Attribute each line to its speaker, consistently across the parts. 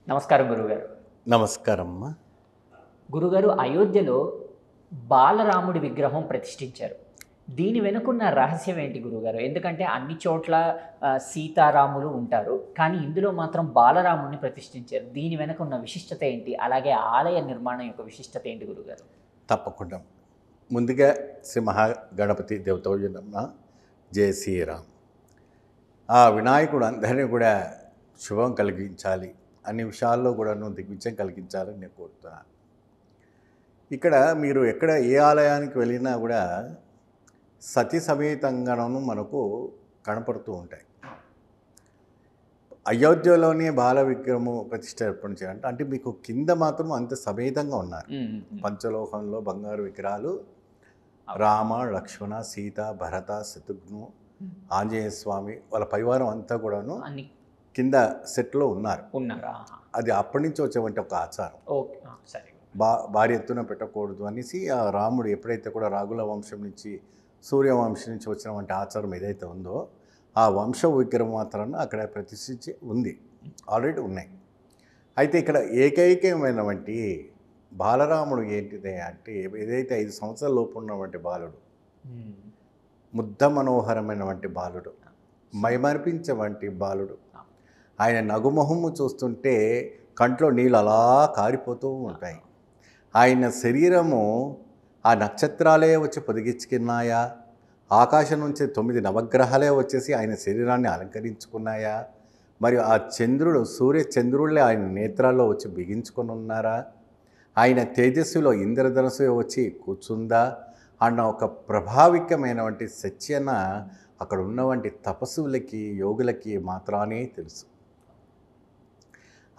Speaker 1: నమస్కారం గురుగారు.
Speaker 2: నమస్కారం అమ్మా.
Speaker 1: గురుగారు, అయోధ్యలో బాలరాముడి విగ్రహం ప్రతిష్ఠించారు. దీని వెనుకున్న రహస్యం ఏంటి గురుగారు? ఎందుకంటే అన్ని చోట్ల సీతారాములు ఉంటారు. కానీ ఇందులో మాత్రం బాలరాముడిని ప్రతిష్ఠించారు. దీని వెనుక ఉన్న విశిష్టత ఏంటి? అలాగే ఆలయ నిర్మాణం యొక్క విశిష్టత ఏంటి గురుగారు?
Speaker 2: తప్పకుండా. ముందుగా శ్రీ మహాగణపతి దేవతోజ నమః. జయ శ్రీరామ్. ఆ వినాయకుడు అందరినీ కూడా శుభం కలిగించాలి, అన్ని విషయాల్లో కూడాను దిగ్విజయం కలిగించాలని నేను కోరుతున్నాను. ఇక్కడ మీరు ఎక్కడ ఏ ఆలయానికి వెళ్ళినా కూడా సతీ సమేతంగాను మనకు కనపడుతూ ఉంటాయి. అయోధ్యలోనే బాల విగ్రహము ప్రతిష్టాపన చేయాలంటే అంటే మీకు కింద మాత్రం అంత సమేతంగా ఉన్నారు. పంచలోహంలో బంగారు విగ్రహాలు రామ, లక్ష్మణ, సీత, భరత, శత్రుఘ్ను, ఆంజనేయ స్వామి వాళ్ళ పరివారం అంతా కూడాను
Speaker 1: అన్ని
Speaker 2: కింద సెట్లో ఉన్నారు.
Speaker 1: ఉన్నారా?
Speaker 2: అది అప్పటి నుంచి వచ్చేవంటి ఒక ఆచారం.
Speaker 1: ఓకే, సరే.
Speaker 2: భారీ ఎత్తున పెట్టకూడదు అనేసి ఆ రాముడు ఎప్పుడైతే కూడా రాఘుల వంశం నుంచి సూర్యవంశం నుంచి వచ్చినటువంటి ఆచారం ఏదైతే ఉందో ఆ వంశ విగ్రహం మాత్రాన్ని అక్కడ ప్రతిష్ఠించి ఉంది, ఆల్రెడీ ఉన్నాయి. అయితే ఇక్కడ ఏకైకమైనటువంటి బాలరాముడు ఏంటిదే అంటే ఏదైతే 5 సంవత్సరాల లోపు ఉన్నటువంటి బాలుడు, ముద్ద మనోహరమైనటువంటి బాలుడు, మైమర్పించేవంటి బాలుడు, ఆయన నగుమొహము చూస్తుంటే కంట్లో నీళ్ళు అలా కారిపోతూ ఉంటాయి. ఆయన శరీరము ఆ నక్షత్రాలే వచ్చి పొదిగించుకున్నాయా, ఆకాశం నుంచి 9 నవగ్రహాలే వచ్చేసి ఆయన శరీరాన్ని అలంకరించుకున్నాయా, మరియు ఆ చంద్రుడు సూర్యచంద్రుళ్ళే ఆయన నేత్రాల్లో వచ్చి బిగించుకొని ఉన్నారా, ఆయన తేజస్సులో ఇంద్రధనస్సు వచ్చి కూర్చుందా అన్న ఒక ప్రభావికమైనటువంటి సత్యన అక్కడ ఉన్నవంటి తపస్సులకి యోగులకి మాత్రానే తెలుసు.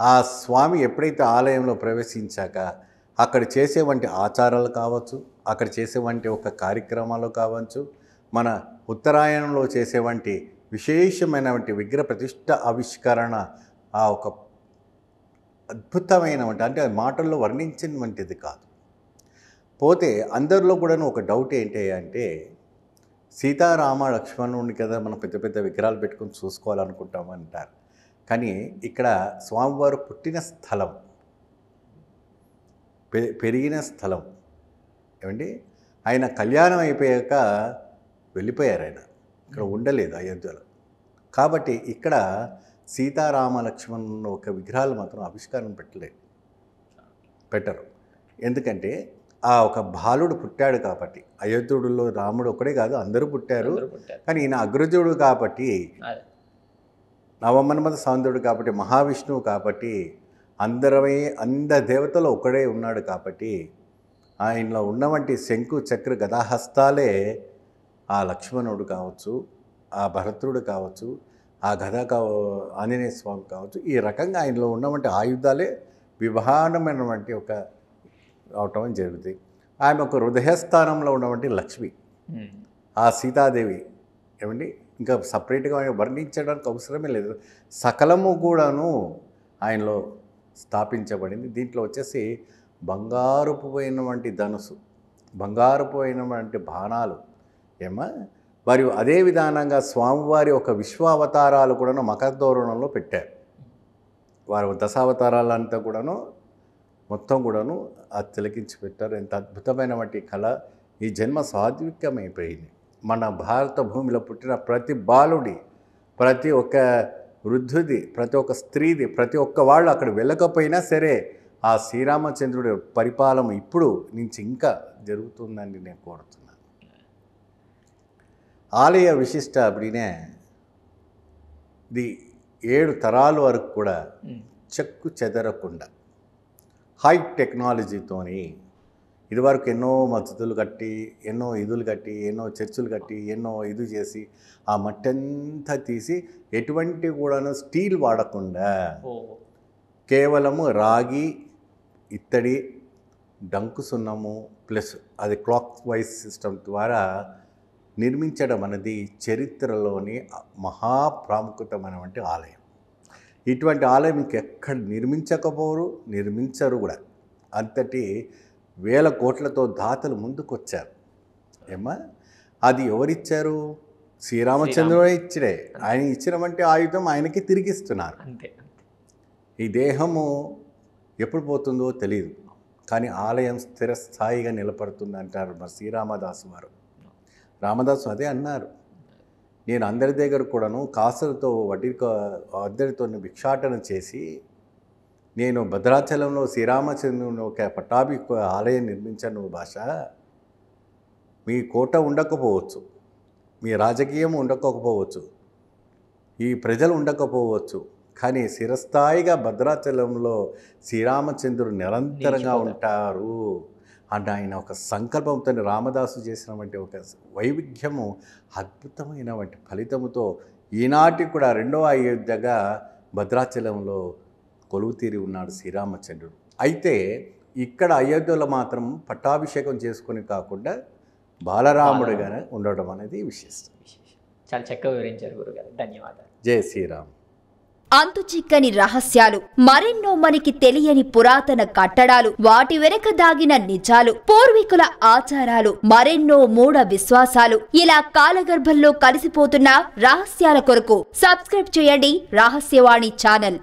Speaker 2: ఆ స్వామి ఎప్పుడైతే ఆలయంలో ప్రవేశించాక అక్కడ చేసేవంటి ఆచారాలు కావచ్చు, అక్కడ చేసేవంటి ఒక కార్యక్రమాలు కావచ్చు, మన ఉత్తరాయణంలో చేసేవంటి విశేషమైనటువంటి విగ్రహ ప్రతిష్ట ఆవిష్కరణ ఆ ఒక అద్భుతమైనటువంటి అంటే మాటల్లో వర్ణించినటువంటిది కాదు. పోతే అందరిలో కూడా ఒక డౌట్ ఏంటి అంటే సీతారామ లక్ష్మణుడిని కదా మనం పెద్ద పెద్ద విగ్రహాలు పెట్టుకొని చూసుకోవాలనుకుంటామంటారు. కానీ ఇక్కడ స్వామివారు పుట్టిన స్థలం, పెరిగిన స్థలం ఏమండి, ఆయన కళ్యాణం అయిపోయాక వెళ్ళిపోయారు, ఆయన ఇక్కడ ఉండలేదు అయోధ్యలో. కాబట్టి ఇక్కడ సీతారామ లక్ష్మణుని ఒక విగ్రహాలు మాత్రం ఆవిష్కారం పెట్టరు. ఎందుకంటే ఆ ఒక బాలుడు పుట్టాడు కాబట్టి. అయోధ్యుడిలో రాముడు ఒకడే కాదు, అందరూ పుట్టారు. కానీ ఈయన అగ్రజుడు కాబట్టి, నవమన్మథ సౌందర్యుడు కాబట్టి, మహావిష్ణువు కాబట్టి, అంద దేవతలు ఒకడే ఉన్నాడు కాబట్టి ఆయనలో ఉన్నవంటి శంకు చక్ర గదాహస్తాలే ఆ లక్ష్మణుడు కావచ్చు, ఆ భరతుడు కావచ్చు, ఆ ఆంజనేయ స్వామి కావచ్చు, ఈ రకంగా ఆయనలో ఉన్నవంటి ఆయుధాలే విభానమైనటువంటి ఒక అవటం జరుగుతుంది. ఆమె ఒక హృదయస్థానంలో ఉన్నటువంటి లక్ష్మి, ఆ సీతాదేవి ఏమండి, ఇంకా సపరేట్గా ఆయన వర్ణించడానికి అవసరమే లేదు. సకలము కూడాను ఆయనలో స్థాపించబడింది. దీంట్లో వచ్చేసి బంగారుపు పోయినటువంటి ధనుసు, బంగారుపు పోయినటువంటి బాణాలు ఏమా, మరియు అదే విధానంగా స్వామివారి ఒక విశ్వావతారాలు కూడాను మకర తోరణంలో పెట్టారు. వారి దశావతారాలంతా కూడాను మొత్తం కూడాను తిలకించి పెట్టారు. ఎంత అద్భుతమైనటువంటి కళ. ఈ జన్మ సాత్వికమైపోయింది. మన భారత భూమిలో పుట్టిన ప్రతి బాలుడి, ప్రతి ఒక్క వృద్ధుది, ప్రతి ఒక్క స్త్రీది, ప్రతి ఒక్క వాళ్ళు అక్కడ వెళ్ళకపోయినా సరే ఆ శ్రీరామచంద్రుడి పరిపాలన ఇప్పుడు నుంచి ఇంకా జరుగుతుందని నేను కోరుతున్నాను. ఆలయ విశిష్ట அப்படினே ఇది 7 తరాల వరకు కూడా చెక్కు చెదరకుండా హై టెక్నాలజీతోని ఇదివరకు ఎన్నో మసీదులు కట్టి, ఎన్నో ఇదులు కట్టి, ఎన్నో చర్చిలు కట్టి, ఎన్నో ఇది చేసి ఆ మట్టంతా తీసి ఎటువంటి కూడాను స్టీల్ వాడకుండా కేవలము రాగి, ఇత్తడి, డంకు సున్నము ప్లస్ అది క్లాక్ వైజ్ సిస్టమ్ ద్వారా నిర్మించడం అనేది చరిత్రలోని మహాప్రాముఖ్యతమైనటువంటి ఆలయం. ఇటువంటి ఆలయం ఇంకెక్కడ నిర్మించరు కూడా. అంతటి వేల కోట్లతో దాతలు ముందుకు వచ్చారు. ఏమా, అది ఎవరిచ్చారు? శ్రీరామచంద్రుడే ఇచ్చిడే. ఆయన ఇచ్చినటువంటి ఆయుధం ఆయనకి తిరిగిస్తున్నారు. ఈ దేహము ఎప్పుడు పోతుందో తెలియదు, కానీ ఆలయం స్థిరస్థాయిగా నిలబడుతుంది అంటారు మరి శ్రీరామదాసు వారు. రామదాసు అదే అన్నారు, నేను అందరి దగ్గర కూడాను కాసులతో అందరితో భిక్షాటన చేసి నేను భద్రాచలంలో శ్రీరామచంద్రుని ఒక పట్టాభి ఆలయం నిర్మించాను భాష. మీ కోట ఉండకపోవచ్చు, మీ రాజకీయం ఉండకపోవచ్చు, ఈ ప్రజలు ఉండకపోవచ్చు, కానీ చిరస్థాయిగా భద్రాచలంలో శ్రీరామచంద్రుడు నిరంతరంగా ఉంటారు అని ఆయన ఒక సంకల్పంతో రామదాసు చేసినటువంటి ఒక వైవిధ్యము, అద్భుతమైనటువంటి ఫలితముతో ఈనాటికి కూడా రెండవ అయోధ్యగా భద్రాచలంలో కొలువుతీరి ఉన్నాడు శ్రీరామచంద్రుడు. అయితే ఇక్కడ అయోధ్యలో మాత్రం పట్టాభిషేకం చేసుకొని కాకుండా బాలరాముడుగా ఉండడం అనేది విశేషం.
Speaker 1: చాలా చక్కగా వివరించారు గురుగారు, ధన్యవాదాలు.
Speaker 2: జై శ్రీరామ్.
Speaker 3: అంతుచిక్కని రహస్యాలు, మరెన్నో మనకి తెలియని పురాతన కట్టడాలు, వాటి వెనక దాగిన నిజాలు, పూర్వీకుల ఆచారాలు, మరెన్నో మూఢ విశ్వాసాలు, ఇలా కాలగర్భంలో కలిసిపోతున్న రహస్యాల కొరకు సబ్స్క్రైబ్ చేయండి రహస్యవాణి ఛానల్.